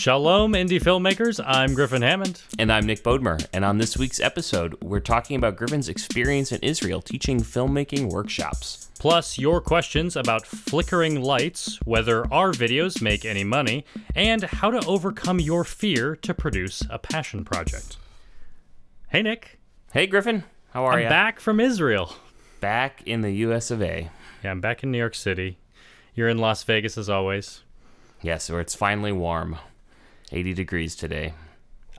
Shalom, indie filmmakers. I'm Griffin Hammond. And I'm Nick Bodmer. And on this week's episode, we're talking about Griffin's experience in Israel teaching filmmaking workshops. Plus, your questions about flickering lights, whether our videos make any money, and how to overcome your fear to produce a passion project. Hey, Nick. Hey, Griffin. How are you? I'm back from Israel. Back in the US of A. Yeah, I'm back in New York City. You're in Las Vegas as always. Yes, where it's finally warm. 80 degrees today.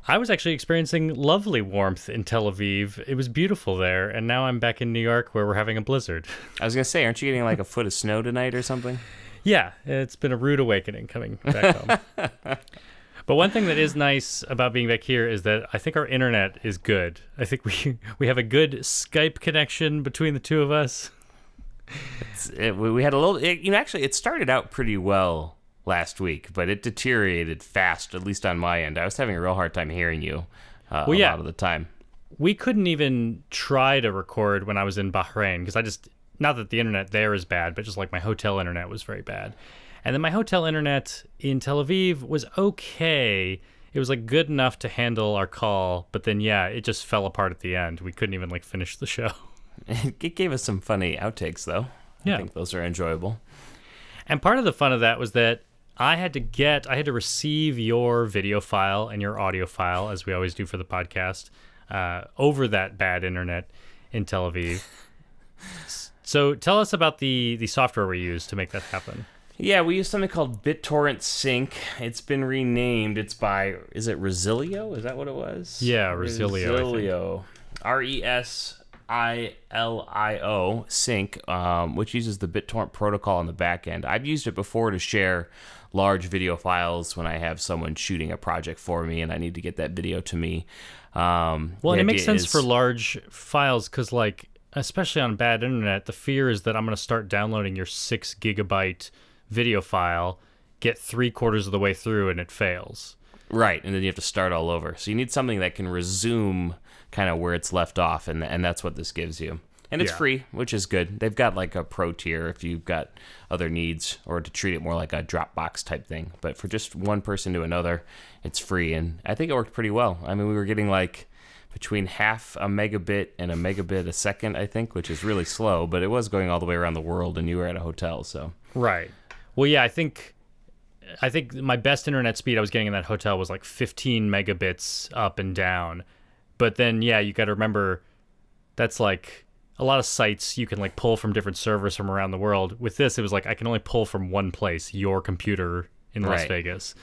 I was actually experiencing lovely warmth in Tel Aviv. It was beautiful there, and now I'm back in New York where we're having a blizzard. I was going to say, aren't you getting like a foot of snow tonight or something? Yeah, it's been a rude awakening coming back home. But one thing that is nice about being back here is that I think our internet is good. I think we have a good Skype connection between the two of us. We had a little... actually, it started out pretty well last week, but it deteriorated fast, at least on my end. I was having a real hard time hearing you a lot of the time. We couldn't even try to record when I was in Bahrain, because not that the internet there is bad, but just like my hotel internet was very bad. And then my hotel internet in Tel Aviv was okay. It was like good enough to handle our call, but then it just fell apart at the end. We couldn't even like finish the show. It gave us some funny outtakes, though. Yeah. I think those are enjoyable. And part of the fun of that was that I had to receive your video file and your audio file, as we always do for the podcast, over that bad internet in Tel Aviv. So tell us about the software we use to make that happen. Yeah, we use something called BitTorrent Sync. It's been renamed. It's by, is it Resilio? Is that what it was? Yeah, Resilio. Resilio. RESILIO Sync, which uses the BitTorrent protocol on the back end. I've used it before to share large video files when I have someone shooting a project for me and I need to get that video to me. And it makes sense for large files because, like, especially on bad internet, the fear is that I'm going to start downloading your 6 gigabyte video file, get 3/4 of the way through, and it fails. Right, and then you have to start all over. So you need something that can resume kind of where it's left off, and that's what this gives you. And it's free, which is good. They've got like a pro tier if you've got other needs, or to treat it more like a Dropbox type thing. But for just one person to another, it's free, and I think it worked pretty well. I mean, we were getting like between half a megabit and a megabit a second, I think, which is really slow, but it was going all the way around the world, and you were at a hotel, so. Right. Well, yeah, I think my best internet speed I was getting in that hotel was like 15 megabits up and down. But then, you got to remember, that's like a lot of sites you can like pull from different servers from around the world. With this, it was like I can only pull from one place, your computer in Las Vegas.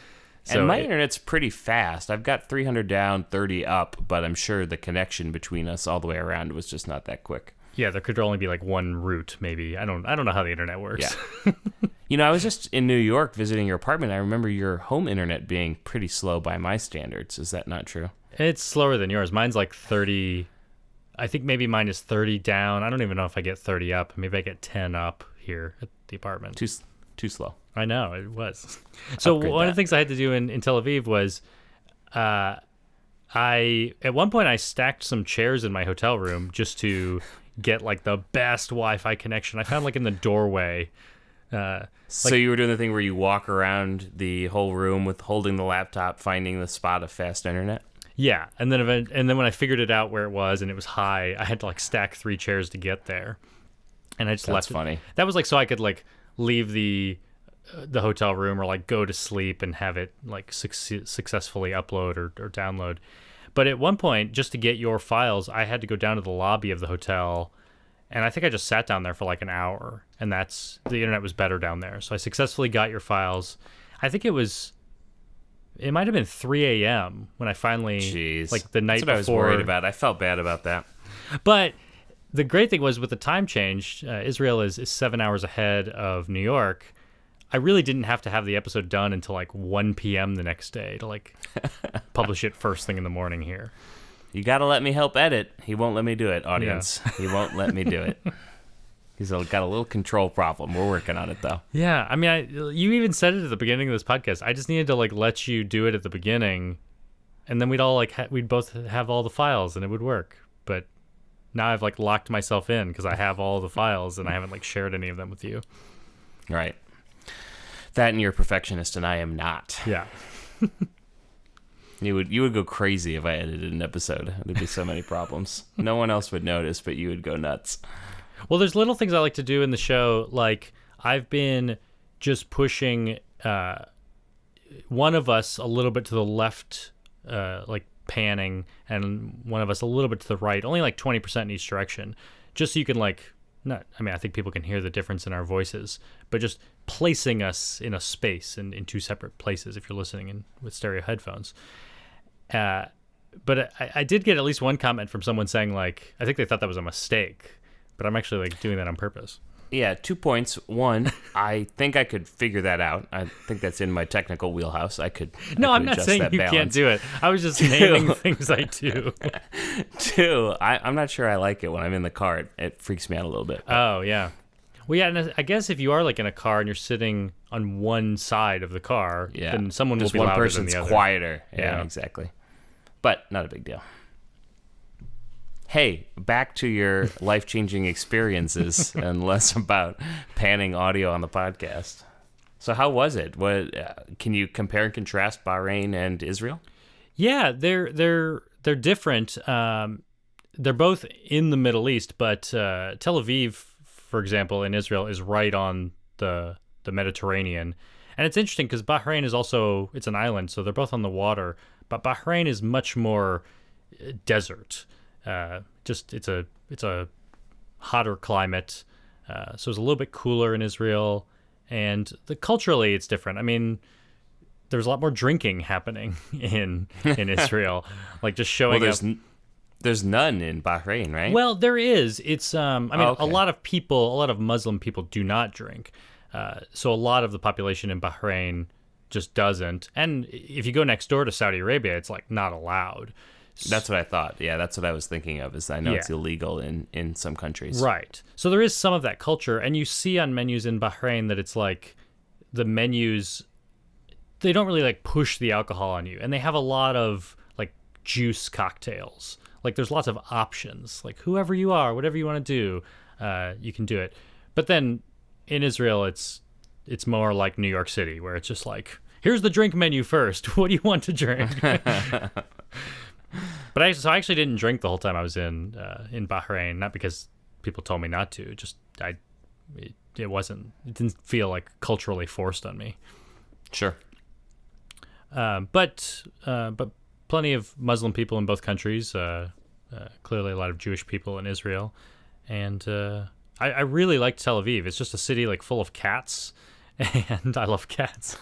So and my internet's pretty fast. I've got 300 down, 30 up, but I'm sure the connection between us all the way around was just not that quick. Yeah, there could only be like one route, maybe. I don't know how the internet works. Yeah. I was just in New York visiting your apartment. I remember your home internet being pretty slow by my standards. Is that not true? It's slower than yours. Mine's like 30. I think maybe mine is 30 down. I don't even know if I get 30 up. Maybe I get 10 up here at the apartment. Too slow. I know, it was. So one of the things I had to do in Tel Aviv was at one point I stacked some chairs in my hotel room just to get like the best Wi-Fi connection. I found like in the doorway. So you were doing the thing where you walk around the whole room with holding the laptop, finding the spot of fast internet? Yeah, and then when I figured it out where it was and it was high, I had to like stack 3 chairs to get there. And I just left it. That's funny. That was like so I could like leave the hotel room or like go to sleep and have it like successfully upload or download. But at one point, just to get your files, I had to go down to the lobby of the hotel, and I think I just sat down there for like an hour, and the internet was better down there. So I successfully got your files. I think it might have been 3 a.m. when I finally, like the night before. That's what I was worried about. I felt bad about that. But the great thing was with the time change, Israel is 7 hours ahead of New York. I really didn't have to have the episode done until like 1 p.m. the next day to like publish it first thing in the morning here. You got to let me help edit. He won't let me do it, audience. Yeah. He won't let me do it. He's got a little control problem. We're working on it, though. Yeah, I mean, you even said it at the beginning of this podcast. I just needed to like let you do it at the beginning, and then we'd both have all the files, and it would work. But now I've like locked myself in because I have all the files, and I haven't like shared any of them with you. Right. That and you're a perfectionist, and I am not. Yeah. You would go crazy if I edited an episode. There'd be so many problems. No one else would notice, but you would go nuts. Well, there's little things I like to do in the show. Like, I've been just pushing one of us a little bit to the left, like panning, and one of us a little bit to the right, only like 20% in each direction, just so you can like, not, I mean, I think people can hear the difference in our voices, but just placing us in a space in two separate places if you're listening with stereo headphones. But I did get at least one comment from someone saying, like, I think they thought that was a mistake, but I'm actually like doing that on purpose. Yeah, 2 points. One, I think I could figure that out. I think that's in my technical wheelhouse. I'm not saying you can't do it. I was just naming things I do. Two, I'm not sure I like it when I'm in the car. It freaks me out a little bit. Oh, yeah. Well, yeah, and I guess if you are like in a car and you're sitting on one side of the car, then someone will be louder than the other. Just one person's quieter. Yeah, exactly. But not a big deal. Hey, back to your life-changing experiences and less about panning audio on the podcast. So how was it? What can you compare and contrast Bahrain and Israel? Yeah, they're different. They're both in the Middle East, but Tel Aviv, for example, in Israel is right on the Mediterranean. And it's interesting because Bahrain is also, it's an island, so they're both on the water, but Bahrain is much more desert. Just it's a hotter climate, so it's a little bit cooler in Israel, and culturally it's different. I mean, there's a lot more drinking happening in Israel, like just showing up. There's none in Bahrain, right? Well, there is. It's I mean, a lot of Muslim people do not drink, so a lot of the population in Bahrain just doesn't. And if you go next door to Saudi Arabia, it's like not allowed. That's what I thought. Yeah, that's what I was thinking of, is I know it's illegal in some countries. Right. So there is some of that culture, and you see on menus in Bahrain that it's like the menus, they don't really like push the alcohol on you, and they have a lot of like juice cocktails. Like there's lots of options. Like whoever you are, whatever you want to do, you can do it. But then in Israel, it's more like New York City, where it's just like, here's the drink menu first. What do you want to drink? But I actually didn't drink the whole time I was in Bahrain, not because people told me not to. Just it didn't feel like culturally forced on me. Sure. But plenty of Muslim people in both countries. Clearly, a lot of Jewish people in Israel, and I really liked Tel Aviv. It's just a city like full of cats, and I love cats.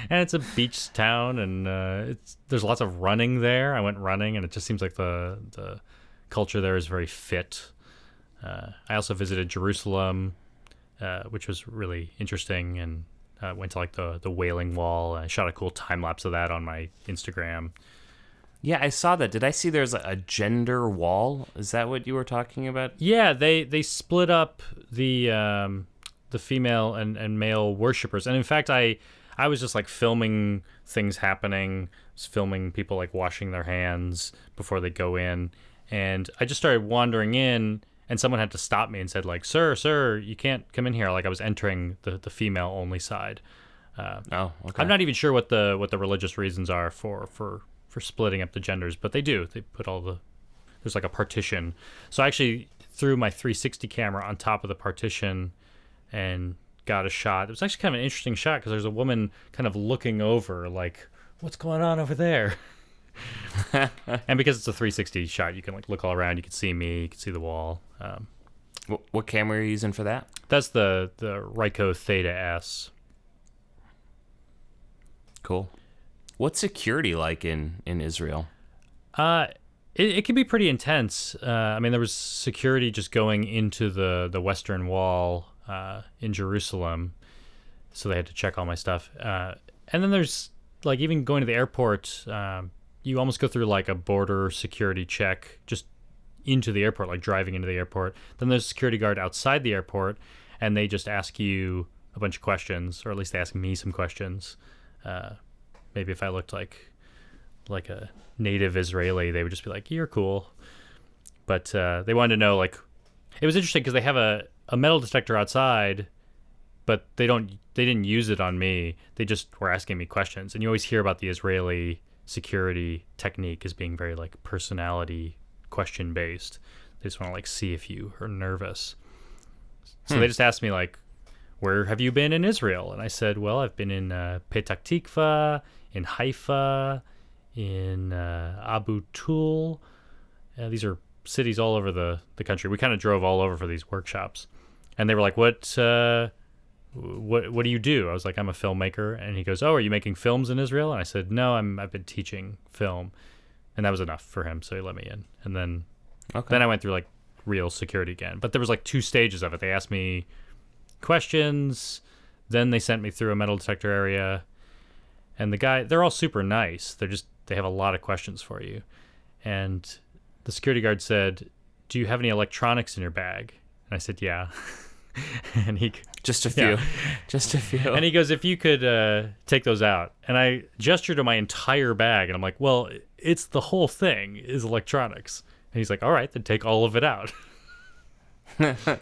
And it's a beach town, and there's lots of running there. I went running, and it just seems like the culture there is very fit. I also visited Jerusalem, which was really interesting, and went to like the Wailing Wall. I shot a cool time lapse of that on my Instagram. Yeah, I saw that. Did I see there's a gender wall? Is that what you were talking about? Yeah, they split up the female and male worshipers, and in fact, I was just like filming things happening, just filming people like washing their hands before they go in. And I just started wandering in, and someone had to stop me and said like, sir, you can't come in here. Like I was entering the female only side. Okay. I'm not even sure what the religious reasons are for splitting up the genders, but they do. They put there's like a partition. So I actually threw my 360 camera on top of the partition and got a shot. It was actually kind of an interesting shot because there's a woman kind of looking over, like, what's going on over there? And because it's a 360 shot, you can like look all around. You can see me. You can see the wall. What camera are you using for that? That's the Ryko Theta S. Cool. What's security like in Israel? It can be pretty intense. I mean, there was security just going into the Western Wall in Jerusalem, so they had to check all my stuff. And then there's like even going to the airport, you almost go through like a border security check just into the airport, like driving into the airport. Then there's a security guard outside the airport, and they just ask you a bunch of questions, or at least they ask me some questions. Maybe if I looked like a native Israeli, they would just be like, "You're cool." But they wanted to know, like, it was interesting because they have a metal detector outside, but they didn't use it on me. They just were asking me questions. And you always hear about the Israeli security technique as being very like personality question based. They just want to like see if you are nervous. So they just asked me like, where have you been in Israel? And I said, well, I've been in Petah Tikva, in Haifa, in Abu Tul. These are cities all over the country. We kind of drove all over for these workshops. And they were like, what do you do? I was like, I'm a filmmaker. And he goes, oh, are you making films in Israel? And I said, no, I've been teaching film. And that was enough for him, so he let me in. And then I went through like real security again. But there was like 2 stages of it. They asked me questions, then they sent me through a metal detector area. And the guy, they're all super nice. They have a lot of questions for you. And the security guard said, do you have any electronics in your bag? And I said, yeah. And he just a few. And he goes, if you could take those out. And I gestured to my entire bag, and I'm like, well, it's the whole thing is electronics. And he's like, all right, then take all of it out.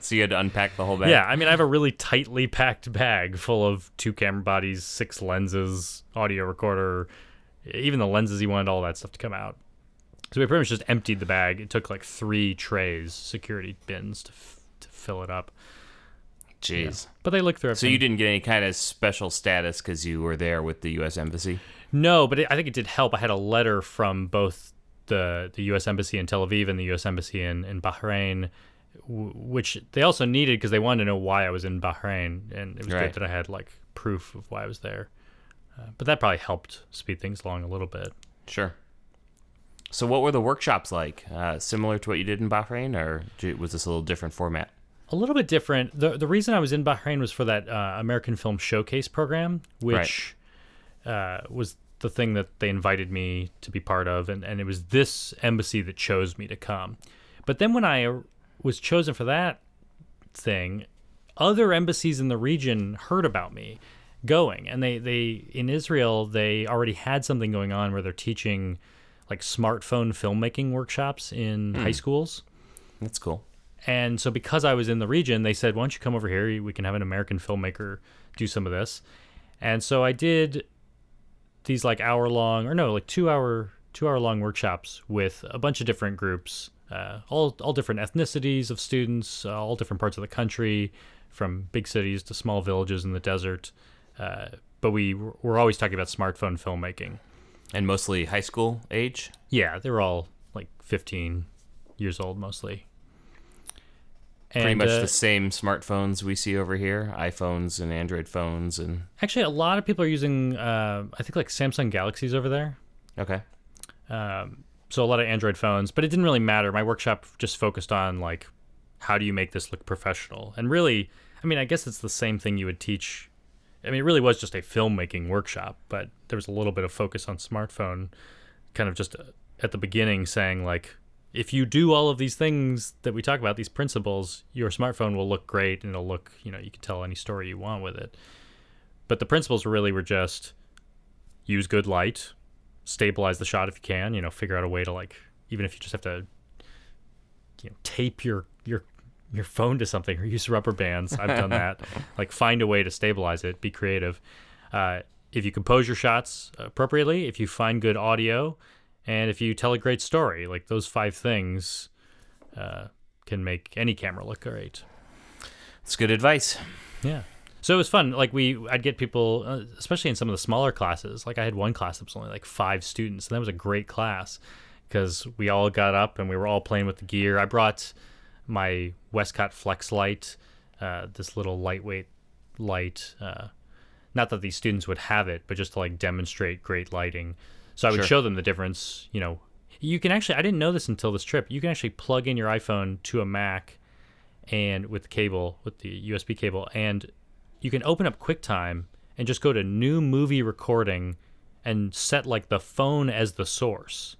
So you had to unpack the whole bag? Yeah, I mean, I have a really tightly packed bag full of 2 camera bodies, 6 lenses, audio recorder, even the lenses he wanted all that stuff to come out. So we pretty much just emptied the bag. It took like 3 trays, security bins to fill it up. Jeez. Yeah. But they looked through everything. So you didn't get any kind of special status because you were there with the U.S. Embassy? No, but I think it did help. I had a letter from both the U.S. Embassy in Tel Aviv and the U.S. Embassy in Bahrain, which they also needed because they wanted to know why I was in Bahrain, and it was good that I had like proof of why I was there. But that probably helped speed things along a little bit. Sure. So what were the workshops like? Similar to what you did in Bahrain, or was this a little different format? A little bit different. The reason I was in Bahrain was for that American Film Showcase program, which was the thing that they invited me to be part of, and it was this embassy that chose me to come. But then when I was chosen for that thing, other embassies in the region heard about me going, and they in Israel, they already had something going on where they're teaching like smartphone filmmaking workshops in high schools. That's cool. And so because I was in the region, they said, why don't you come over here? We can have an American filmmaker do some of this. And so I did these like 2-hour-long workshops with a bunch of different groups, all different ethnicities of students, all different parts of the country, from big cities to small villages in the desert. But we were always talking about smartphone filmmaking. And mostly high school age? Yeah, they were all like 15 years old mostly. Pretty much the same smartphones we see over here, iPhones and Android phones. And actually, a lot of people are using, I think, like Samsung Galaxies over there. Okay. So a lot of Android phones, but it didn't really matter. My workshop just focused on, like, how do you make this look professional? And really, I mean, I guess it's the same thing you would teach. I mean, it really was just a filmmaking workshop, but there was a little bit of focus on smartphone, kind of just at the beginning saying, like, if you do all of these things that we talk about, these principles, your smartphone will look great, and it'll look, you can tell any story you want with it. But the principles really were just use good light, stabilize the shot if you can, figure out a way to, like, even if you just have to, tape your phone to something or use rubber bands. I've done that. Like, find a way to stabilize it, be creative. If you compose your shots appropriately, if you find good audio, and if you tell a great story, like those 5 things can make any camera look great. It's good advice. Yeah. So it was fun. Like I'd get people, especially in some of the smaller classes. Like I had one class that was only like 5 students, and that was a great class because we all got up and we were all playing with the gear. I brought my Westcott Flex light, this little lightweight light. Not that these students would have it, but just to like demonstrate great lighting. So I would show them the difference. You can actually, I didn't know this until this trip, you can actually plug in your iPhone to a Mac and with the cable, with the USB cable, and you can open up QuickTime and just go to new movie recording and set like the phone as the source.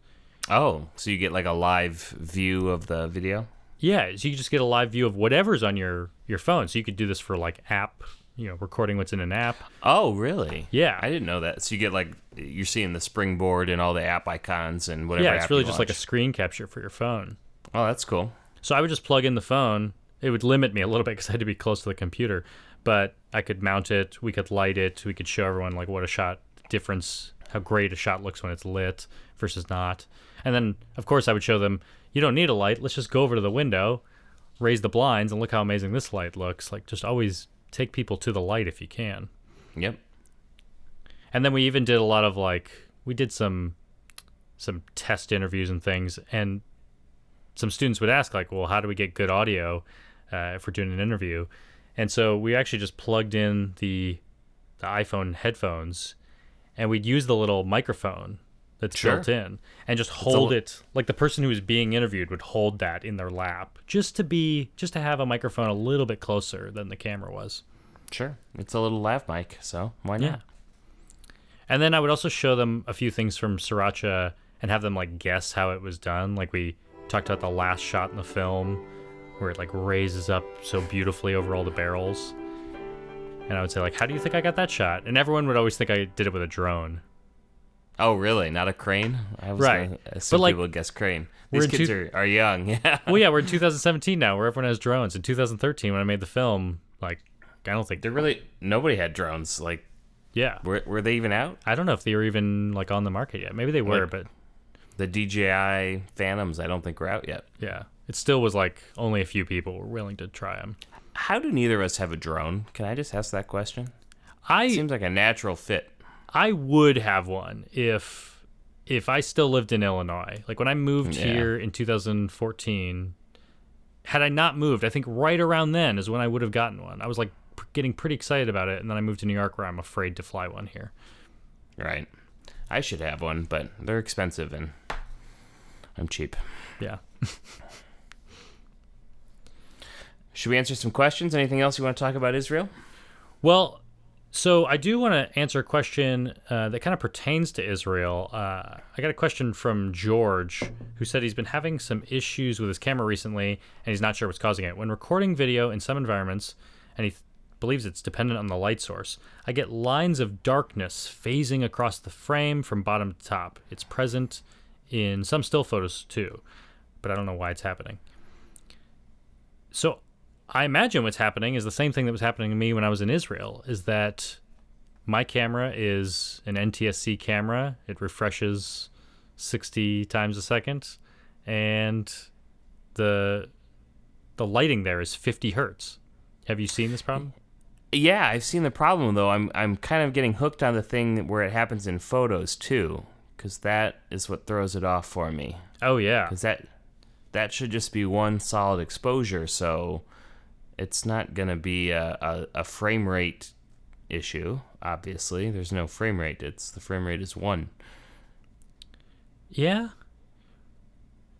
Oh, so you get like a live view of the video? Yeah, so you just get a live view of whatever's on your phone. So you could do this for like app, recording what's in an app. Oh, really? Yeah. I didn't know that. So you get like, you're seeing the springboard and all the app icons and whatever. Yeah, it's really just like a screen capture for your phone. Oh, that's cool. So I would just plug in the phone. It would limit me a little bit because I had to be close to the computer. but I could mount it, we could light it, we could show everyone like what a shot difference, how great a shot looks when it's lit versus not. And then, of course, I would show them, you don't need a light. Let's just go over to the window, raise the blinds, and look how amazing this light looks. Like, just always take people to the light if you can. Yep. And then we even did a lot of, like, we did some test interviews and things, and some students would ask, like, well, how do we get good audio if we're doing an interview? And so we actually just plugged in the iPhone headphones, and we'd use the little microphone that's built in and just hold it, like the person who was being interviewed would hold that in their lap just to have a microphone a little bit closer than the camera was. Sure. It's a little lav mic, so why not? Yeah. And then I would also show them a few things from Sriracha and have them like guess how it was done. Like we talked about the last shot in the film where it like raises up so beautifully over all the barrels. And I would say, like, how do you think I got that shot? And everyone would always think I did it with a drone. Oh, really? Not a crane? I was right. Gonna assume people would guess crane. These kids are young. Yeah. Well, yeah, we're in 2017 now where everyone has drones. In 2013, when I made the film, like, I don't think... Nobody had drones. Like, yeah. Were they even out? I don't know if they were even, like, on the market yet. Maybe they were, but... The DJI Phantoms, I don't think were out yet. Yeah. It still was, like, only a few people were willing to try them. How do neither of us have a drone? Can I just ask that question? It seems like a natural fit. I would have one if I still lived in Illinois. Like when I moved here in 2014, had I not moved, I think right around then is when I would have gotten one. I was like getting pretty excited about it, and then I moved to New York where I'm afraid to fly one here. Right. I should have one, but they're expensive and I'm cheap. Yeah. Should we answer some questions? Anything else you want to talk about Israel? Well, so I do want to answer a question that kind of pertains to Israel. I got a question from George, who said he's been having some issues with his camera recently, and he's not sure what's causing it. When recording video in some environments, and he believes it's dependent on the light source, I get lines of darkness phasing across the frame from bottom to top. It's present in some still photos too, but I don't know why it's happening. So I imagine what's happening is the same thing that was happening to me when I was in Israel, is that my camera is an NTSC camera. It refreshes 60 times a second, and the lighting there is 50 hertz. Have you seen this problem? Yeah, I've seen the problem, though. I'm kind of getting hooked on the thing where it happens in photos, too, because that is what throws it off for me. Oh, yeah. Because that should just be one solid exposure, so... It's not going to be a frame rate issue, obviously. There's no frame rate. The frame rate is 1. Yeah.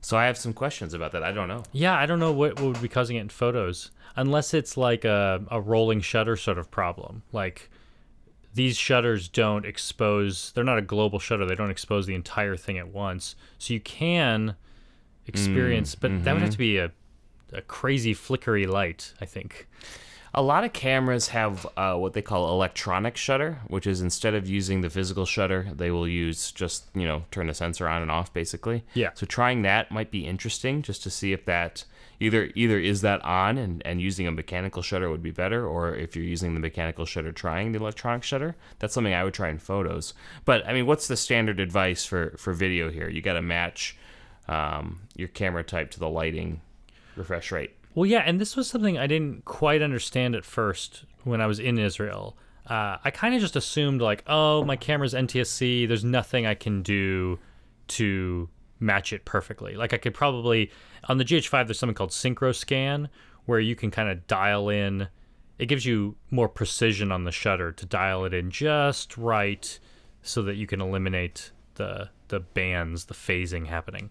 So I have some questions about that. I don't know. Yeah, I don't know what would be causing it in photos. Unless it's like a rolling shutter sort of problem. Like, these shutters don't expose... They're not a global shutter. They don't expose the entire thing at once. So you can experience... But that would have to be a crazy flickery light, I think. A lot of cameras have what they call electronic shutter, which is instead of using the physical shutter, they will use just, turn the sensor on and off, basically. Yeah. So trying that might be interesting, just to see if that either is that on and using a mechanical shutter would be better, or if you're using the mechanical shutter trying the electronic shutter. That's something I would try in photos. But, I mean, what's the standard advice for video here? You got to match your camera type to the lighting refresh rate. Well, yeah, and this was something I didn't quite understand at first when I was in Israel. I kind of just assumed, like, oh, my camera's NTSC, there's nothing I can do to match it perfectly. Like, I could probably, on the GH5, there's something called Synchro Scan, where you can kind of dial in, it gives you more precision on the shutter to dial it in just right so that you can eliminate the bands, the phasing happening.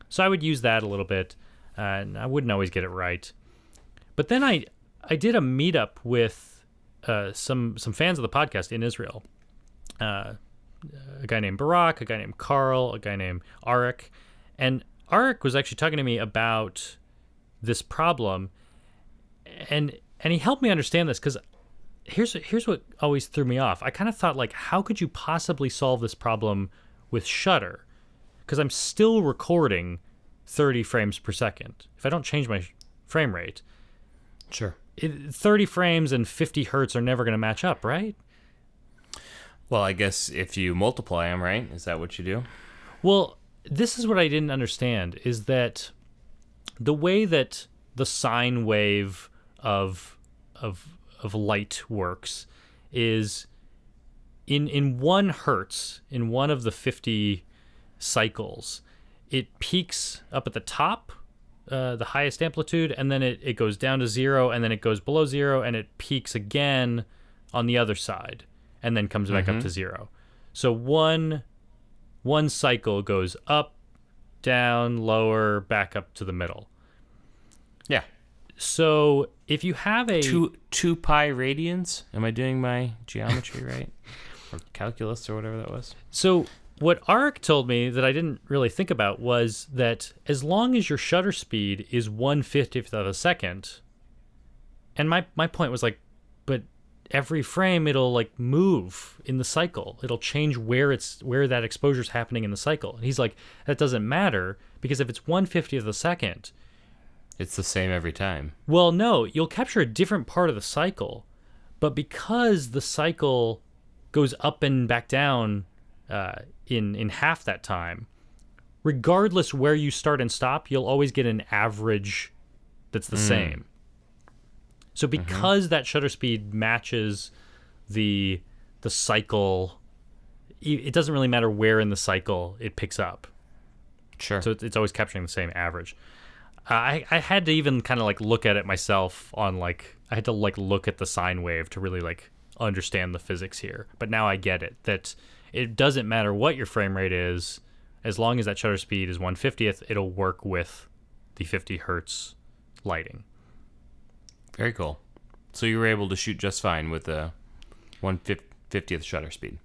So I would use that a little bit. And I wouldn't always get it right. But then I did a meetup with some fans of the podcast in Israel. A guy named Barak, a guy named Carl, a guy named Arik. And Arik was actually talking to me about this problem. And he helped me understand this, because here's what always threw me off. I kind of thought, like, how could you possibly solve this problem with shutter? Because I'm still recording 30 frames per second. If I don't change my frame rate, sure, 30 frames and 50 hertz are never going to match up, right? Well, I guess if you multiply them, right? Is that what you do? Well, this is what I didn't understand, is that the way that the sine wave of light works is in 1 hertz, in one of the 50 cycles, it peaks up at the top, the highest amplitude, and then it goes down to 0, and then it goes below 0, and it peaks again on the other side, and then comes back up to 0. So one cycle goes up, down, lower, back up to the middle. Yeah. So if you have a... 2 pi radians? Am I doing my geometry right? Or calculus or whatever that was? So what Arik told me that I didn't really think about was that as long as your shutter speed is 1/50th of a second, and my point was like, but every frame it'll like move in the cycle. It'll change where that exposure's happening in the cycle. And he's like, that doesn't matter, because if it's 1/50th of a second, it's the same every time. Well, no, you'll capture a different part of the cycle, but because the cycle goes up and back down in half that time, regardless where you start and stop, you'll always get an average that's the same. So because that shutter speed matches the cycle, it doesn't really matter where in the cycle it picks up. Sure. So it's always capturing the same average. I had to even kind of like look at it myself on like, I had to like look at the sine wave to really like understand the physics here. But now I get it, that it doesn't matter what your frame rate is, as long as that shutter speed is 1/50th, it'll work with the 50 hertz lighting. Very cool. So you were able to shoot just fine with the 1/50th shutter speed.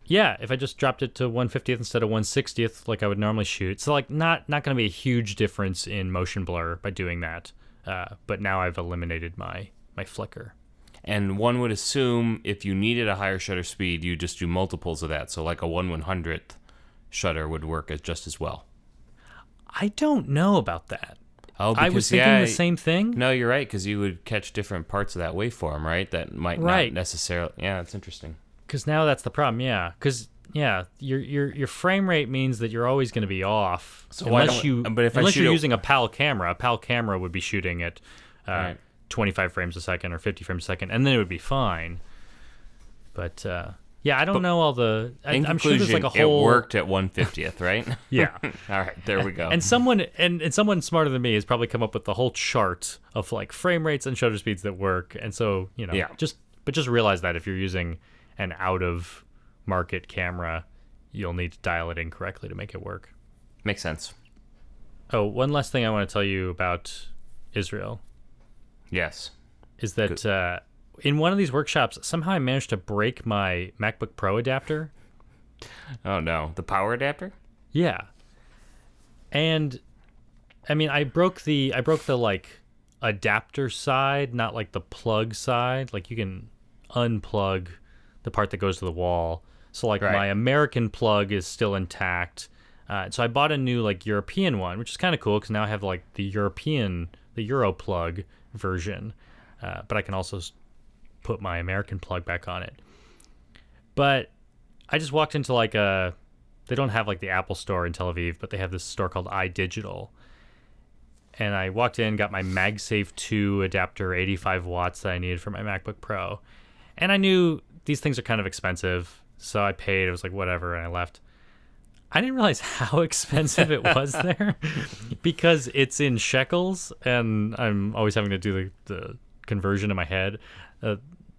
Yeah, if I just dropped it to 1/50th instead of 1/60th like I would normally shoot. So like not going to be a huge difference in motion blur by doing that. But now I've eliminated my flicker. And one would assume if you needed a higher shutter speed, you just do multiples of that. So like a 1/100th shutter would work just as well. I don't know about that. Oh, because, I was thinking the same thing. No, you're right, because you would catch different parts of that waveform, right? That might not necessarily... Yeah, that's interesting. Because now that's the problem, yeah. Because, yeah, your frame rate means that you're always going to be off. So unless you're using a PAL camera would be shooting at 25 frames a second or 50 frames a second, and then it would be fine. But, yeah, I don't know all the... I'm sure there's like a whole... It worked at 1/50th, right? Yeah. All right, there we go. And someone smarter than me has probably come up with the whole chart of like frame rates and shutter speeds that work. And so, you know, just realize that if you're using an out-of-market camera, you'll need to dial it in correctly to make it work. Makes sense. Oh, one last thing I want to tell you about Israel. Yes. Is that in one of these workshops, somehow I managed to break my MacBook Pro adapter. Oh, no. The power adapter? Yeah. And, I mean, I broke the like, adapter side, not like the plug side. Like, you can unplug the part that goes to the wall. So like my American plug is still intact. So I bought a new like European one, which is kind of cool because now I have like the Euro plug version. But I can also put my American plug back on it. But I just walked into like they don't have like the Apple store in Tel Aviv, but they have this store called iDigital. And I walked in, got my MagSafe 2 adapter, 85 watts that I needed for my MacBook Pro. And I knew these things are kind of expensive, so I paid. It was like, whatever, and I left. I didn't realize how expensive it was there because it's in shekels, and I'm always having to do the conversion in my head.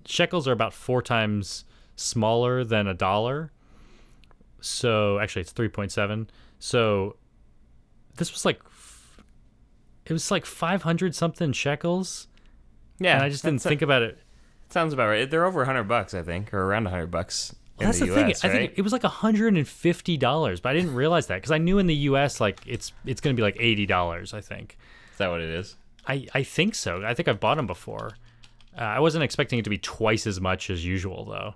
Shekels are about 4 times smaller than $1. So, actually, it's 3.7. So, this was like... It was like 500-something shekels. Yeah. And I just didn't think about it. Sounds about right. They're over $100, I think, or around $100 in that's the thing. US, I right? think it was like $150, but I didn't realize that because I knew in the US like it's going to be like $80. I think. Is that what it is? I think so. I think I've bought them before. I wasn't expecting it to be twice as much as usual though.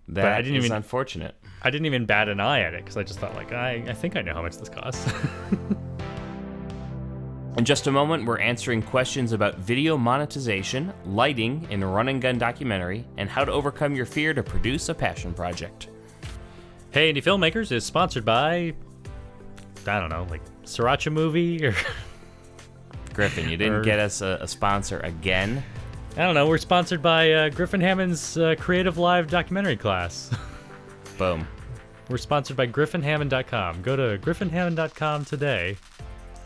That is unfortunate. I didn't even bat an eye at it because I just thought like I think I know how much this costs. In just a moment, we're answering questions about video monetization, lighting in a run-and-gun documentary, and how to overcome your fear to produce a passion project. Hey, Indie Filmmakers is sponsored by, I don't know, like Sriracha Movie or... Griffin, you didn't get us a sponsor again? I don't know. We're sponsored by Griffin Hammond's Creative Live documentary class. Boom. We're sponsored by griffinhammond.com. Go to griffinhammond.com today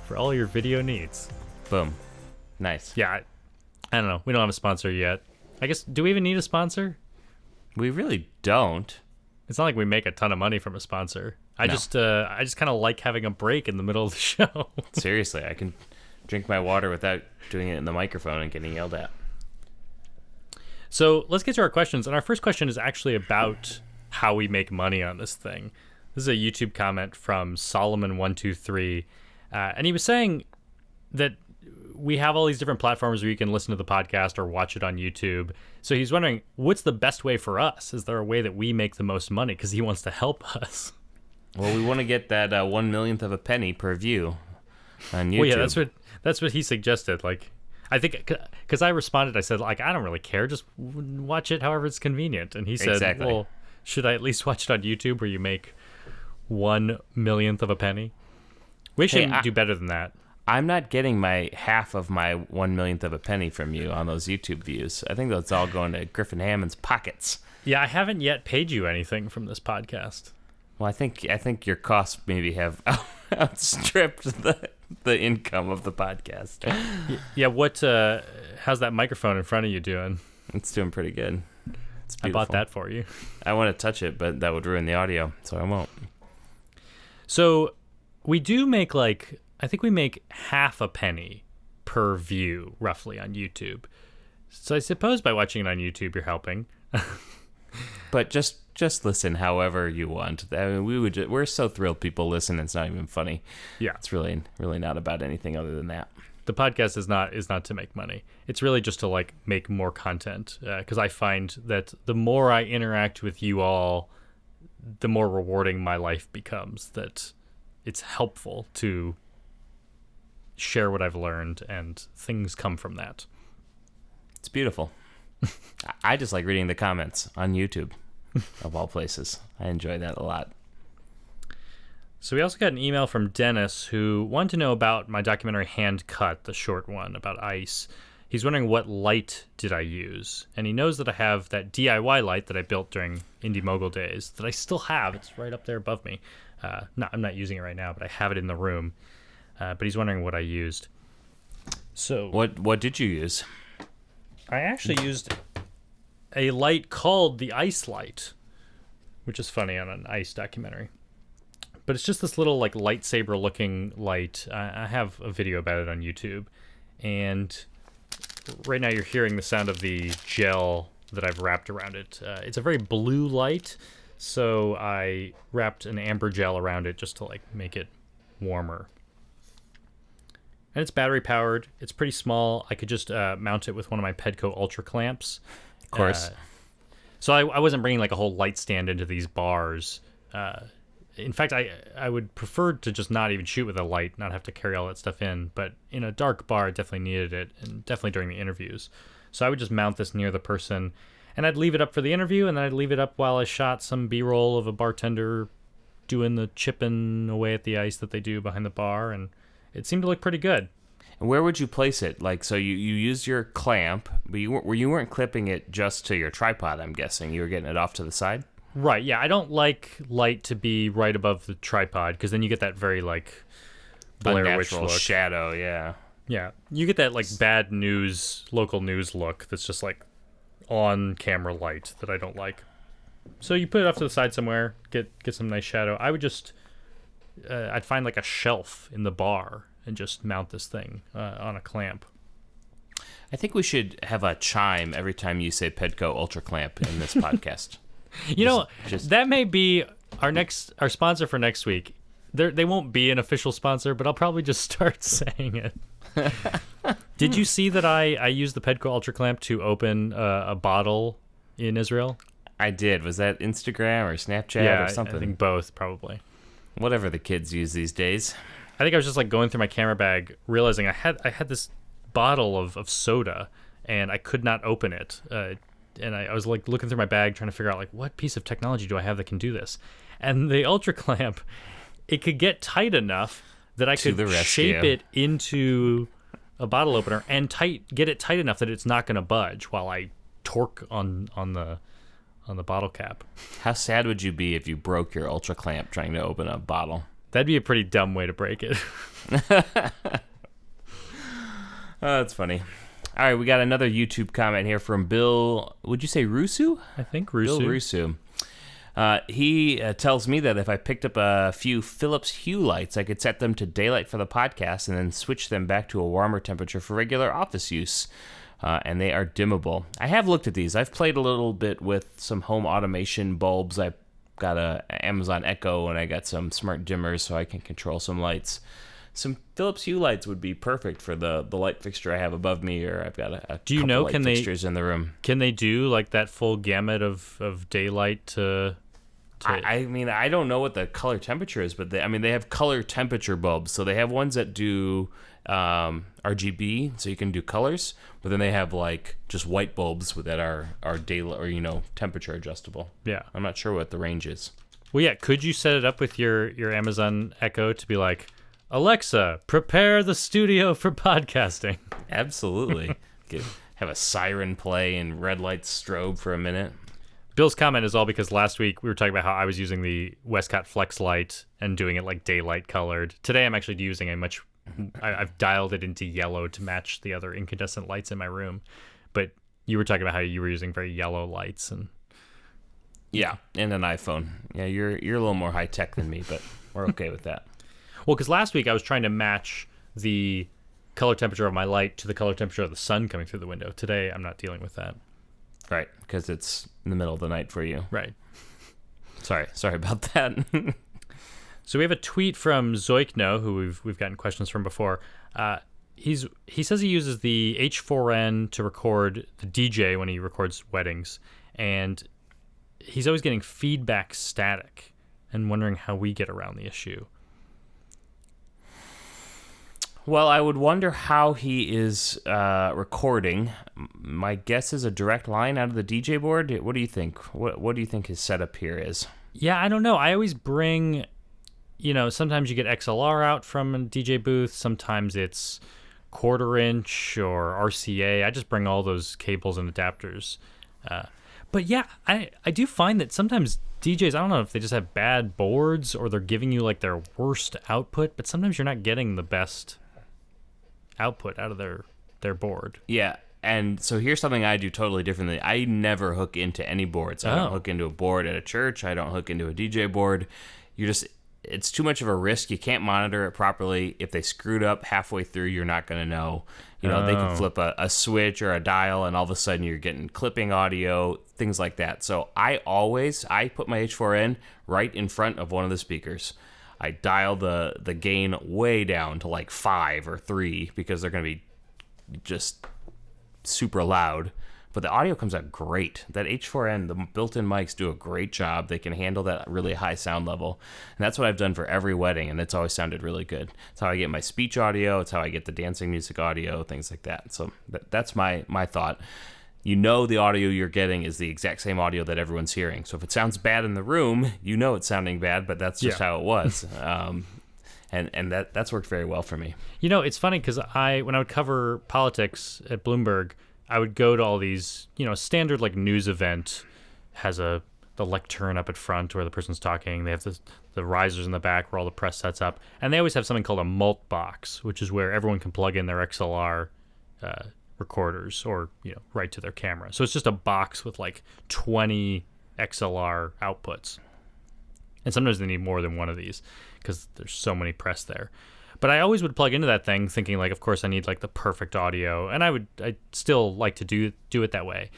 for all your video needs. Boom. Nice. Yeah, I don't know. We don't have a sponsor yet. I guess, do we even need a sponsor? We really don't. It's not like we make a ton of money from a sponsor. I just kind of like having a break in the middle of the show. Seriously, I can drink my water without doing it in the microphone and getting yelled at. So let's get to our questions. And our first question is actually about how we make money on this thing. This is a YouTube comment from Solomon123. And he was saying that we have all these different platforms where you can listen to the podcast or watch it on YouTube. So he's wondering, what's the best way for us? Is there a way that we make the most money? Because he wants to help us. Well, we want to get that 1/1,000,000th of a penny per view on YouTube. Well, yeah, that's what he suggested. Like, I think because I responded, I said, like, I don't really care. Just watch it however it's convenient. And he said, exactly. Well, should I at least watch it on YouTube where you make 1/1,000,000th of a penny? We should do better than that. I'm not getting my half of my 1/1,000,000th of a penny from you on those YouTube views. I think that's all going to Griffin Hammond's pockets. Yeah, I haven't yet paid you anything from this podcast. Well, I think your costs maybe have outstripped the income of the podcast. Yeah, how's that microphone in front of you doing? It's doing pretty good. It's beautiful. I bought that for you. I want to touch it, but that would ruin the audio, so I won't. So we do make I think we make half a penny per view roughly on YouTube. So I suppose by watching it on YouTube, you're helping. But just listen however you want. I mean, we're so thrilled people listen. It's not even funny. Yeah, it's really not about anything other than that. The podcast is not to make money. It's really just to make more content. Because I find that the more I interact with you all, the more rewarding my life becomes. That it's helpful to share what I've learned, and things come from that. It's beautiful. I just like reading the comments on YouTube, of all places. I enjoy that a lot. So we also got an email from Dennis who wanted to know about my documentary Hand Cut, the short one about ice. He's wondering what light did I use, and he knows that I have that DIY light that I built during Indie Mogul days that I still have. It's right up there above me. I'm not using it right now, but I have it in the room. But he's wondering what I used. So what did you use? I actually used a light called the Ice Light, which is funny on an ice documentary. But it's just this little lightsaber-looking light. I have a video about it on YouTube, and right now you're hearing the sound of the gel that I've wrapped around it. It's a very blue light, so I wrapped an amber gel around it just to make it warmer. And it's battery powered. It's pretty small. I could just mount it with one of my Pedco Ultra clamps. Of course. So I wasn't bringing a whole light stand into these bars. In fact, I would prefer to just not even shoot with a light, not have to carry all that stuff in. But in a dark bar, I definitely needed it, and definitely during the interviews. So I would just mount this near the person, and I'd leave it up for the interview, and then I'd leave it up while I shot some B-roll of a bartender doing the chipping away at the ice that they do behind the bar, and it seemed to look pretty good. And where would you place it? So you used your clamp, but you weren't clipping it just to your tripod, I'm guessing. You were getting it off to the side? Right, yeah. I don't like light to be right above the tripod, because then you get that very, Blair Witch look. Shadow, yeah. Yeah. You get that, bad local news look that's just, on-camera light that I don't like. So you put it off to the side somewhere, get some nice shadow. I would just... I'd find a shelf in the bar and just mount this thing on a clamp. I think we should have a chime every time you say Pedco Ultra Clamp in this podcast. That may be our sponsor for next week. They won't be an official sponsor, but I'll probably just start saying it. Did you see that I used the Pedco Ultra Clamp to open a bottle in Israel? I did. Was that Instagram or Snapchat or something? I think both, probably. Whatever the kids use these days. I think I was just like going through my camera bag, realizing I had this bottle of soda, and I could not open it. And I was like looking through my bag, trying to figure out like what piece of technology do I have that can do this. And the Ultra Clamp, it could get tight enough that I could shape it into a bottle opener and get it tight enough that it's not going to budge while I torque on the bottle cap. How sad would you be if you broke your Ultra Clamp trying to open a bottle? That'd be a pretty dumb way to break it. Oh, that's funny. All right, we got another YouTube comment here from Bill. Would you say Rusu? I think Rusu. Bill Rusu. He tells me that if I picked up a few Philips Hue lights, I could set them to daylight for the podcast and then switch them back to a warmer temperature for regular office use. And they are dimmable. I have looked at these. I've played a little bit with some home automation bulbs. I got a Amazon Echo, and I got some smart dimmers so I can control some lights. Some Philips Hue lights would be perfect for the light fixture I have above me, or I've got a couple light fixtures in the room. Can they do like that full gamut of daylight to I mean, I don't know what the color temperature is, but they have color temperature bulbs. So they have ones that do RGB, so you can do colors, but then they have like just white bulbs that are daylight or temperature adjustable. Yeah, I'm not sure what the range is. Well, yeah, could you set it up with your Amazon Echo to be like, Alexa, prepare the studio for podcasting? Absolutely. Have a siren play and red lights strobe for a minute. Bill's comment is all because last week we were talking about how I was using the Westcott Flex light and doing it like daylight colored. Today I'm actually using I've dialed it into yellow to match the other incandescent lights in my room. But you were talking about how you were using very yellow lights and and an iPhone. Yeah, you're a little more high tech than me, but we're okay with that. Well, because last week I was trying to match the color temperature of my light to the color temperature of the sun coming through the window. Today I'm not dealing with that. Right, because it's in the middle of the night for you. Right. Sorry about that. So we have a tweet from Zoikno, who we've gotten questions from before. He says he uses the H4n to record the DJ when he records weddings, and he's always getting feedback static and wondering how we get around the issue. Well, I would wonder how he is recording. My guess is a direct line out of the DJ board. What do you think? What do you think his setup here is? Yeah, I don't know. I always bring, sometimes you get XLR out from a DJ booth. Sometimes it's 1/4 inch or RCA. I just bring all those cables and adapters. But yeah, I do find that sometimes DJs, I don't know if they just have bad boards or they're giving you like their worst output, but sometimes you're not getting the best output out of their board. Yeah, and so here's something I do totally differently. I never hook into any boards. I don't hook into a board at a church. I don't hook into a DJ board. It's too much of a risk. You can't monitor it properly. If they screwed up halfway through, you're not going to know. They can flip a switch or a dial, and all of a sudden you're getting clipping audio, things like that. So I put my H4n right in front of one of the speakers. I dial the gain way down to like 5 or 3 because they're going to be just super loud. But the audio comes out great. That H4n, the built-in mics do a great job. They can handle that really high sound level. And that's what I've done for every wedding, and it's always sounded really good. It's how I get my speech audio. It's how I get the dancing music audio, things like that. So that's my thought. The audio you're getting is the exact same audio that everyone's hearing. So if it sounds bad in the room, it's sounding bad, but that's just how it was. And that's worked very well for me. It's funny because when I would cover politics at Bloomberg, I would go to all these, standard like news event has the lectern up at front where the person's talking. They have the risers in the back where all the press sets up. And they always have something called a mult box, which is where everyone can plug in their XLR recorders or right to their camera. So it's just a box with like 20 XLR outputs, and sometimes they need more than one of these because there's so many press there. But I always would plug into that thing thinking like, of course I need like the perfect audio, and I still like to do it that way.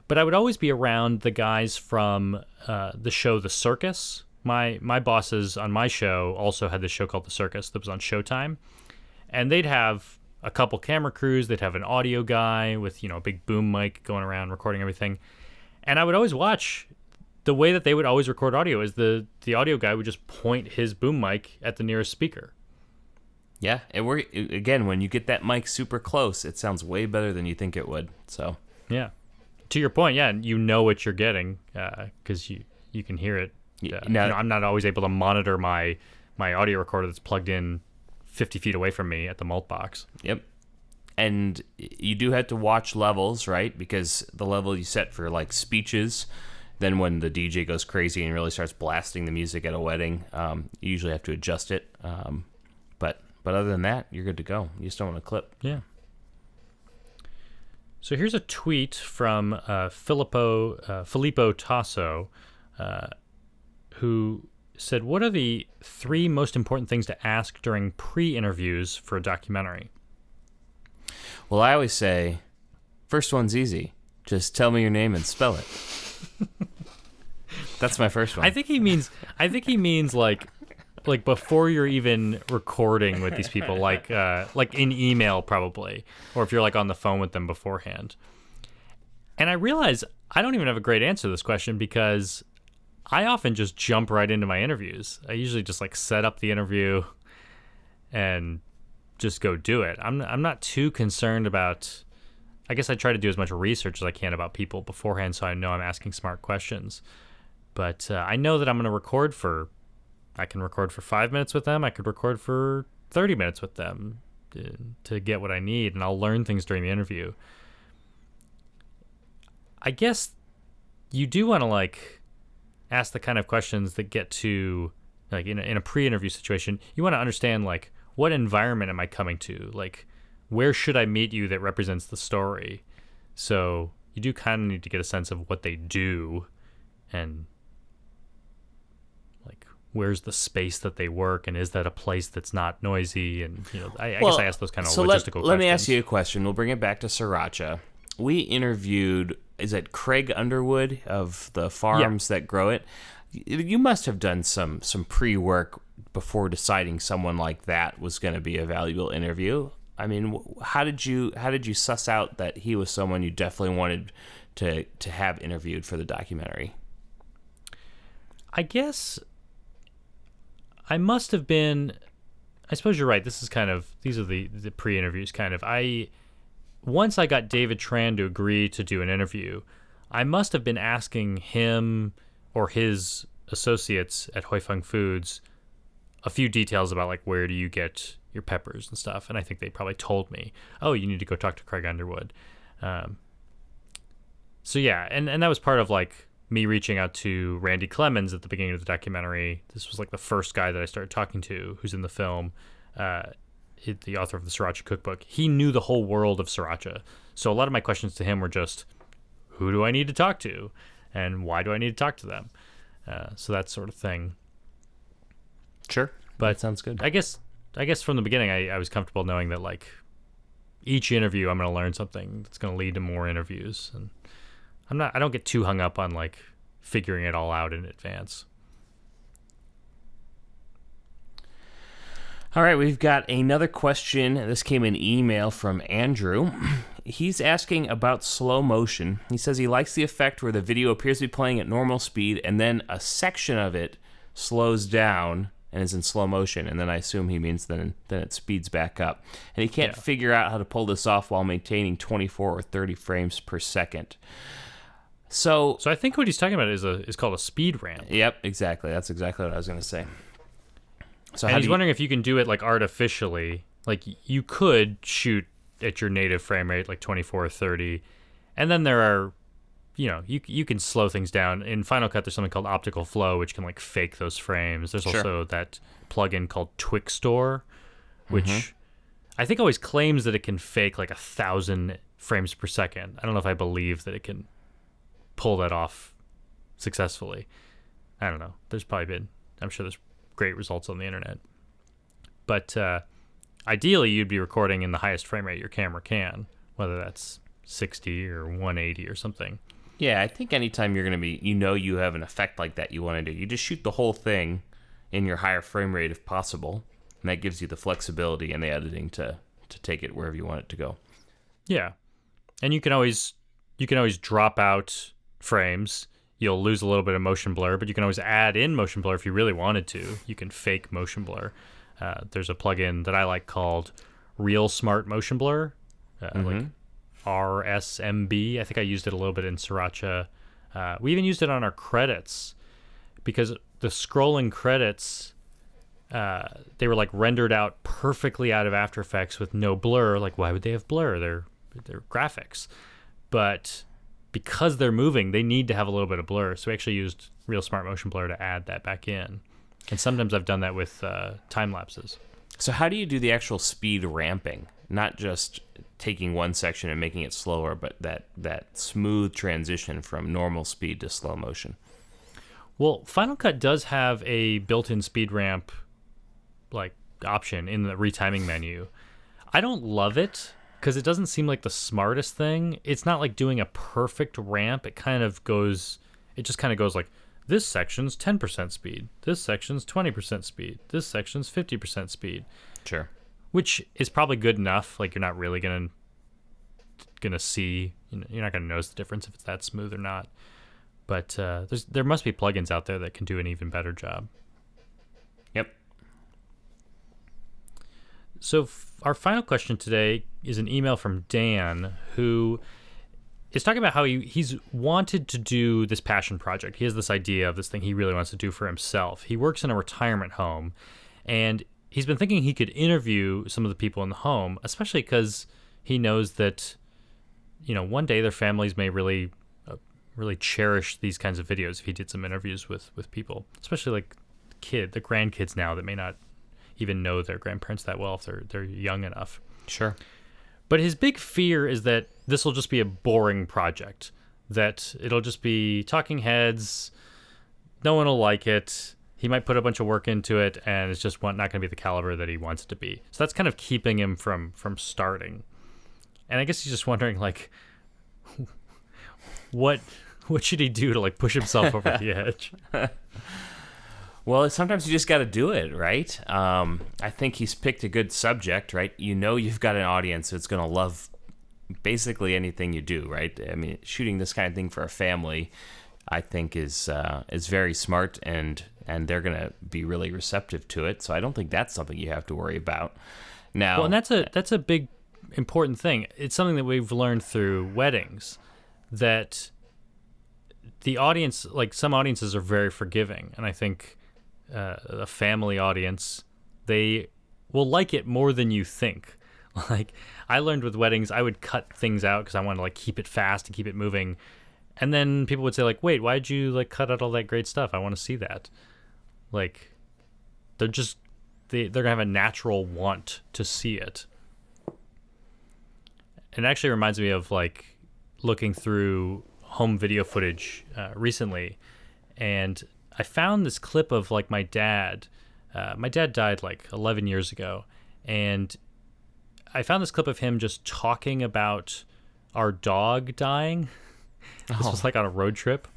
But I would always be around the guys from the show The Circus. My bosses on my show also had this show called The Circus that was on Showtime, and they'd have a couple camera crews. They'd have an audio guy with a big boom mic going around recording everything. And I would always watch the way that they would always record audio is the audio guy would just point his boom mic at the nearest speaker. Yeah, again, when you get that mic super close, it sounds way better than you think it would. So yeah, to your point, yeah, you know what you're getting because you can hear it. I'm not always able to monitor my audio recorder that's plugged in 50 feet away from me at the mult box. Yep. And you do have to watch levels, right? Because the level you set for like speeches, then when the DJ goes crazy and really starts blasting the music at a wedding, you usually have to adjust it. But other than that, you're good to go. You just don't want to clip. Yeah. So here's a tweet from Filippo Tasso, who said, "What are the 3 most important things to ask during pre-interviews for a documentary?" Well, I always say, first one's easy. Just tell me your name and spell it. That's my first one. I think he means like before you're even recording with these people, like in email probably, or if you're like on the phone with them beforehand. And I realize I don't even have a great answer to this question because I often just jump right into my interviews. I usually just like set up the interview and just go do it. I'm not too concerned about. I guess I try to do as much research as I can about people beforehand, so I know I'm asking smart questions. But I know that I'm going to record for. I can record for 5 minutes with them. I could record for 30 minutes with them to get what I need, and I'll learn things during the interview. I guess you do want to like ask the kind of questions that get to like in a pre-interview situation. You want to understand like what environment am I coming to? Like where should I meet you that represents the story? So you do kind of need to get a sense of what they do and like where's the space that they work, and is that a place that's not noisy? And I guess I ask those kind of logistical questions. Let me ask you a question. We'll bring it back to Sriracha. We interviewed, is it Craig Underwood of the farms that grow it? You must have done some pre-work before deciding someone like that was going to be a valuable interview. I mean, how did you suss out that he was someone you definitely wanted to have interviewed for the documentary? I guess I must have been. I suppose you're right. These are the pre-interviews kind of. Once I got David Tran to agree to do an interview, I must have been asking him or his associates at Hey.film Foods a few details about like where do you get your peppers and stuff, and I think they probably told me, oh, you need to go talk to Craig Underwood. So yeah, and that was part of like me reaching out to Randy Clemens at the beginning of the documentary. This was like the first guy that I started talking to who's in the film, the author of the Sriracha Cookbook. He knew the whole world of Sriracha. So a lot of my questions to him were just, who do I need to talk to? And why do I need to talk to them? So that sort of thing. Sure. But that sounds good. I guess from the beginning, I was comfortable knowing that like each interview I'm going to learn something that's going to lead to more interviews. And I don't get too hung up on like figuring it all out in advance. All right, we've got another question. This came in email from Andrew. He's asking about slow motion. He says he likes the effect where the video appears to be playing at normal speed and then a section of it slows down and is in slow motion, and then I assume he means then it speeds back up. And he can't figure out how to pull this off while maintaining 24 or 30 frames per second. So I think what he's talking about is called a speed ramp. Yep, exactly. That's exactly what I was going to say. So and he's wondering if you can do it like artificially. Like you could shoot at your native frame rate, like 24 or 30, and then there are, you can slow things down. In Final Cut, there's something called optical flow, which can like fake those frames. There's also that plugin called Twixtor, which I think always claims that it can fake like 1,000 frames per second. I don't know if I believe that it can pull that off successfully. I don't know. I'm sure there's great results on the internet. But ideally, you'd be recording in the highest frame rate your camera can, whether that's 60 or 180 or something. Yeah, I think anytime you're going to be, you have an effect like that you want to do, you just shoot the whole thing in your higher frame rate if possible, and that gives you the flexibility and the editing to take it wherever you want it to go. Yeah, and you can always drop out frames. You'll lose a little bit of motion blur, but you can always add in motion blur if you really wanted to. You can fake motion blur. there's a plugin that I like called Real Smart Motion Blur, like RSMB. I think I used it a little bit in Sriracha. We even used it on our credits because the scrolling credits, they were like rendered out perfectly out of After Effects with no blur. Like, why would they have blur? They're graphics. But because they're moving, they need to have a little bit of blur. So we actually used Real Smart Motion Blur to add that back in. And sometimes I've done that with time lapses. So how do you do the actual speed ramping? Not just taking one section and making it slower, but that smooth transition from normal speed to slow motion. Well, Final Cut does have a built-in speed ramp like option in the retiming menu. I don't love it because it doesn't seem like the smartest thing. It's not like doing a perfect ramp. It just kind of goes like, this section's 10% speed, this section's 20% speed, this section's 50% speed. Sure. Which is probably good enough. Like, you're not really gonna see, you're not gonna notice the difference if it's that smooth or not. But there must be plugins out there that can do an even better job. Yep. So our final question today is an email from Dan, who is talking about how he's wanted to do this passion project. He has this idea of this thing he really wants to do for himself. He works in a retirement home, and he's been thinking he could interview some of the people in the home, especially because he knows that, one day their families may really cherish these kinds of videos if he did some interviews with people, especially like the grandkids now that may not even know their grandparents that well if they're young enough. Sure. But his big fear is that this will just be a boring project, that it'll just be talking heads, no one will like it, he might put a bunch of work into it, and it's just not going to be the caliber that he wants it to be. So that's kind of keeping him from starting. And I guess he's just wondering, like, what should he do to like push himself over the edge? Well, sometimes you just got to do it, right? I think he's picked a good subject, right? You've got an audience that's going to love basically anything you do, right? I mean, shooting this kind of thing for a family, I think is very smart, and they're going to be really receptive to it. So I don't think that's something you have to worry about. Now, well, and that's a big important thing. It's something that we've learned through weddings, that the audience, like some audiences are very forgiving, and I think a family audience, they will like it more than you think. Like, I learned with weddings, I would cut things out because I wanted to like keep it fast and keep it moving, and then people would say like, wait, why'd you like cut out all that great stuff? I want to see that. Like, they're gonna have a natural want to see it. It actually reminds me of like looking through home video footage recently, and I found this clip of like my dad. My dad died like 11 years ago, and I found this clip of him just talking about our dog dying. This was like on a road trip,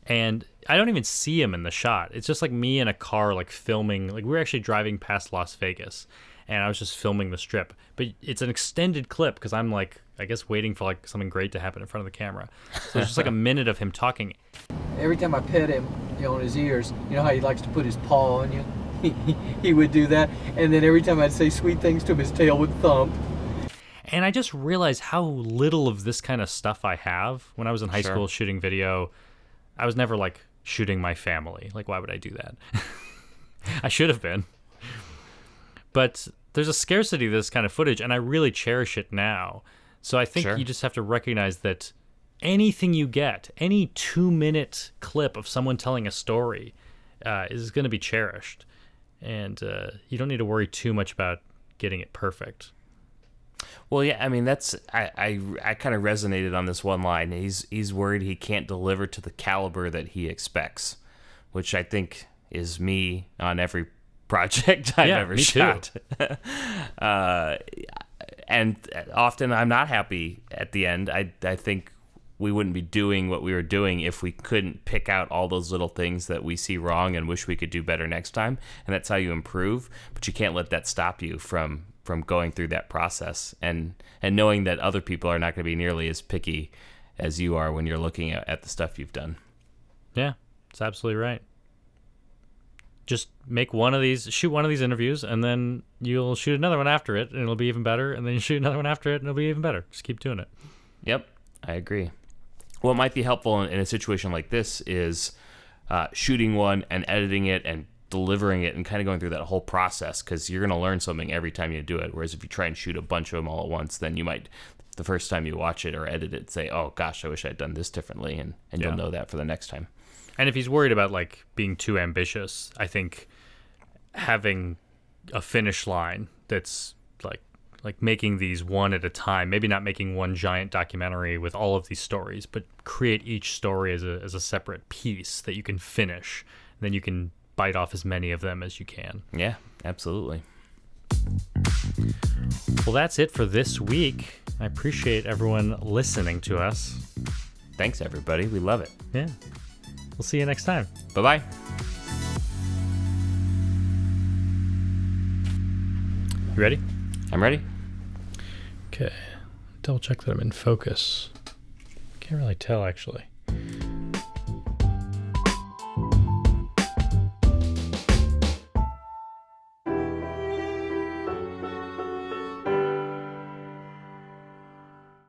and I don't even see him in the shot. It's just like me in a car like filming. Like, we were actually driving past Las Vegas, and I was just filming the strip. But it's an extended clip because I'm like, I guess, waiting for like something great to happen in front of the camera. So it's just like a minute of him talking. Every time I pet him, on his ears, how he likes to put his paw on you? He would do that. And then every time I'd say sweet things to him, his tail would thump. And I just realized how little of this kind of stuff I have. When I was in high school shooting video, I was never like shooting my family. Like, why would I do that? I should have been. But there's a scarcity of this kind of footage, and I really cherish it now. So I think you just have to recognize that anything you get, any 2-minute clip of someone telling a story is going to be cherished. And you don't need to worry too much about getting it perfect. Well, yeah, I mean, I kind of resonated on this one line. He's worried he can't deliver to the caliber that he expects, which I think is me on every project I've ever shot. And often I'm not happy at the end. I think we wouldn't be doing what we were doing if we couldn't pick out all those little things that we see wrong and wish we could do better next time. And that's how you improve. But you can't let that stop you from going through that process and knowing that other people are not going to be nearly as picky as you are when you're looking at the stuff you've done. Yeah, that's absolutely right. just shoot one of these interviews, and then you'll shoot another one after it, and it'll be even better, and then you shoot another one after it, and it'll be even better. Just keep doing it. Yep, I agree. What might be helpful in a situation like this is shooting one and editing it and delivering it and kind of going through that whole process, because you're going to learn something every time you do it. Whereas if you try and shoot a bunch of them all at once, then you might, the first time you watch it or edit it, say, oh gosh, I wish I'd done this differently, and you'll know that for the next time. And if he's worried about like being too ambitious, I think having a finish line that's like making these one at a time, maybe not making one giant documentary with all of these stories, but create each story as a separate piece that you can finish. And then you can bite off as many of them as you can. Yeah, absolutely. Well, that's it for this week. I appreciate everyone listening to us. Thanks, everybody. We love it. Yeah. We'll see you next time. Bye-bye. You ready? I'm ready. Okay. Double check that I'm in focus. Can't really tell, actually.